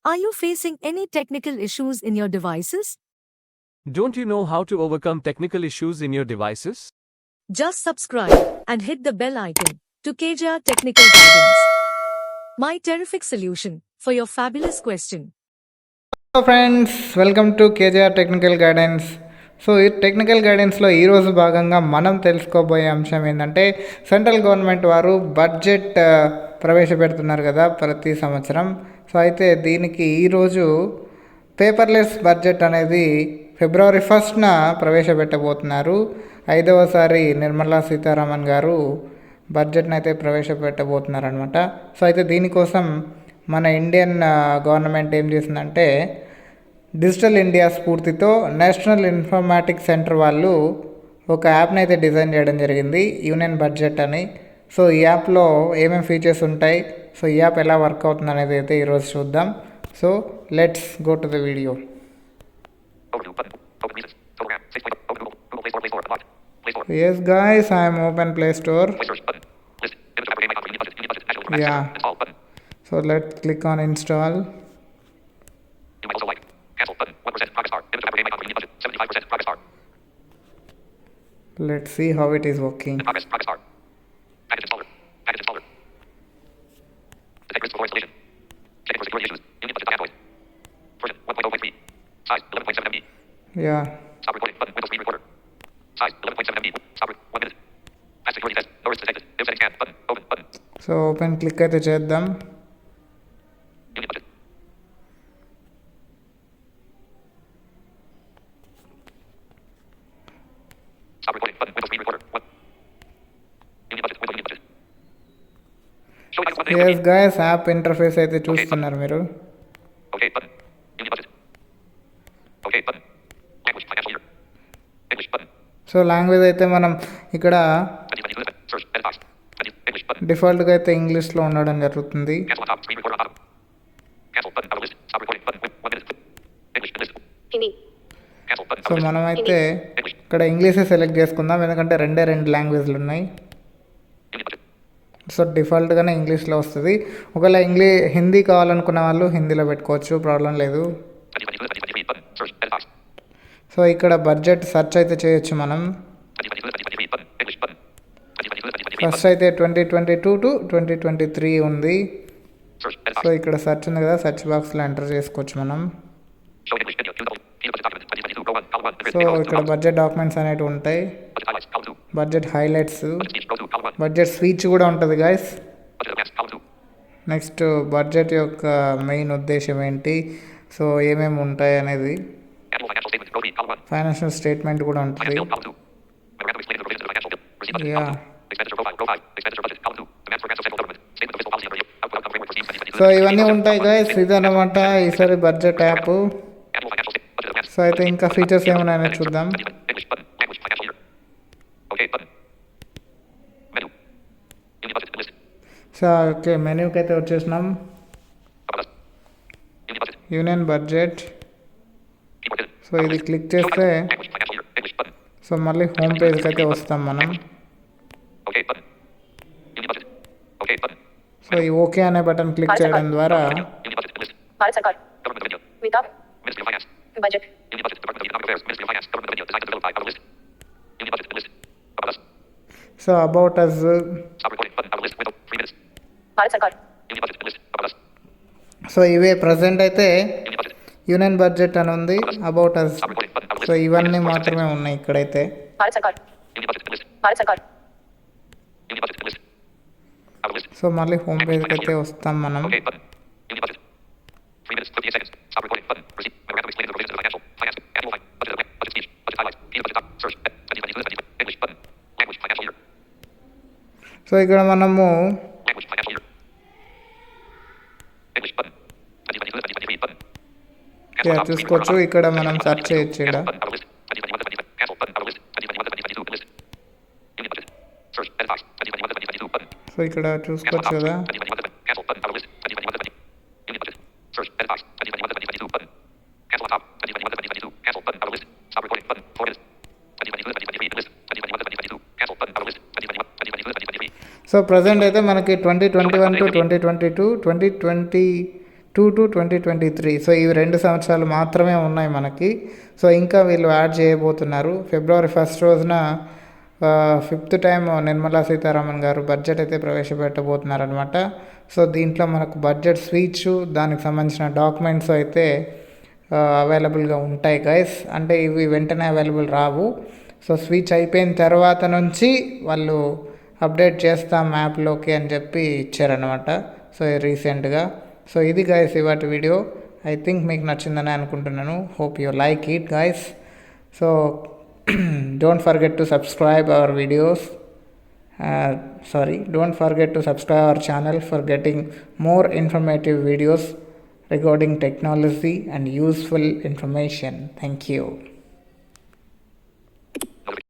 Are you facing any technical issues in your devices? Don't you know how to overcome technical issues in your devices? Just subscribe and hit the bell icon to KJR Technical Guidance. My terrific solution for your fabulous question. Hello friends, welcome to KGR technical guidance. So ఈ technical గైడెన్స్లో ఈరోజు భాగంగా మనం తెలుసుకోబోయే అంశం ఏంటంటే, central government వారు budget ప్రవేశపెడుతున్నారు కదా ప్రతి సంవత్సరం. సో అయితే దీనికి ఈరోజు పేపర్లెస్ బడ్జెట్ అనేది ఫిబ్రవరి 1న ప్రవేశపెట్టబోతున్నారు. 5వసారి నిర్మలా సీతారామన్ గారు బడ్జెట్ని అయితే ప్రవేశపెట్టబోతున్నారు అనమాట. సో అయితే దీనికోసం మన ఇండియన్ గవర్నమెంట్ ఏం చేసిందంటే, డిజిటల్ ఇండియా స్ఫూర్తితో నేషనల్ ఇన్ఫర్మాటిక్స్ సెంటర్ వాళ్ళు ఒక యాప్ని అయితే డిజైన్ చేయడం జరిగింది, యూనియన్ బడ్జెట్ అని. సో ఈ యాప్లో ఏమేమి ఫీచర్స్ ఉంటాయి, సో ఈ యాప్ ఎలా వర్క్ అవుతుంది అనేది అయితే ఈరోజు చూద్దాం. So let's go to the video. Yes guys, I am open Play Store. Yeah. So let's click on install. Let's see how it is working. Yeah. So open click అయితే చేద్దాం. Yes guys, app interface అయితే చూస్తున్నారు మీరు. So language అయితే మనం ఇక్కడ డిఫాల్ట్గా అయితే ఇంగ్లీష్లో ఉండడం జరుగుతుంది. సో మనమైతే ఇక్కడ ఇంగ్లీషే సెలెక్ట్ చేసుకుందాం, ఎందుకంటే రెండు లాంగ్వేజ్లు ఉన్నాయి. సో డిఫాల్ట్గానే ఇంగ్లీష్లో వస్తుంది. ఒకవేళ హిందీ కావాలనుకున్న వాళ్ళు హిందీలో పెట్టుకోవచ్చు, ప్రాబ్లం లేదు. సో ఇక్కడ బడ్జెట్ సెర్చ్ అయితే చేయొచ్చు మనం. ఫస్ట్ అయితే 2022 to 2023 ఉంది. సో ఇక్కడ సెర్చ్ ఉంది కదా, సెర్చ్ బాక్స్లో ఎంటర్ చేసుకోవచ్చు మనం. సో ఇక్కడ బడ్జెట్ డాక్యుమెంట్స్ అనేవి ఉంటాయి, బడ్జెట్ హైలైట్స్, బడ్జెట్ స్పీచ్ కూడా ఉంటుంది గైస్. నెక్స్ట్ బడ్జెట్ యొక్క మెయిన్ ఉద్దేశం ఏంటి, సో ఏమేమి ఉంటాయి అనేది, ఫైనాన్షియల్ స్టేట్మెంట్ కూడా ఉంటుంది. సో ఇవన్నీ ఉంటాయి గైస్, ఇదన్నమాట ఈసారి బడ్జెట్ యాప్. సో అయితే ఇంకా ఫీచర్స్ ఏమైనా చూద్దాం. సో ఓకే, మెనూకి అయితే వచ్చేసినాం. Union budget. సో ఇది క్లిక్ చేస్తే సో మళ్ళీ హోమ్ పేజ్కి అయితే వస్తాం మనం. సో ఈ ఓకే అనే బటన్ క్లిక్ చేయడం ద్వారా సో అబౌట్ అస్, సో ఇవే ప్రజెంట్ అయితే యూనియన్ బడ్జెట్ అని ఉంది, అబౌట్ అస్. సో ఇవన్నీ మాత్రమే ఉన్నాయి ఇక్కడైతే. సో మళ్ళీ హోమ్ పేజ్కి అయితే వస్తాం మనం. సో ఇక్కడ మనము చూసుకోవచ్చు, ఇక్కడ మనం సెర్చ్ చేయొచ్చు. ఇక్కడ సో ఇక్కడ చూసుకోవచ్చు కదా. సో ప్రజెంట్ అయితే మనకి 2021 to 2022, 2022 టు 2023. సో ఇవి 2 సంవత్సరాలు మాత్రమే ఉన్నాయి మనకి. సో ఇంకా వీళ్ళు యాడ్ చేయబోతున్నారు. ఫిబ్రవరి 1 రోజున 5th టైం నిర్మలా సీతారామన్ గారు బడ్జెట్ అయితే ప్రవేశపెట్టబోతున్నారనమాట. సో దీంట్లో మనకు బడ్జెట్ స్పీచ్, దానికి సంబంధించిన డాక్యుమెంట్స్ అయితే అవైలబుల్గా ఉంటాయి గైస్. అంటే ఇవి వెంటనే అవైలబుల్ రావు. సో స్పీచ్ అయిపోయిన తర్వాత నుంచి వాళ్ళు అప్డేట్ చేస్తాం యాప్లోకి అని చెప్పి ఇచ్చారనమాట. సో రీసెంట్గా. సో ఇది గైస్ ఇవాటి వీడియో. ఐ థింక్ మీకు నచ్చిందని అనుకుంటున్నాను. Hope you like it guys. So don't forget to subscribe our videos. Don't forget to subscribe our channel for getting more informative videos regarding technology and useful information. Thank you.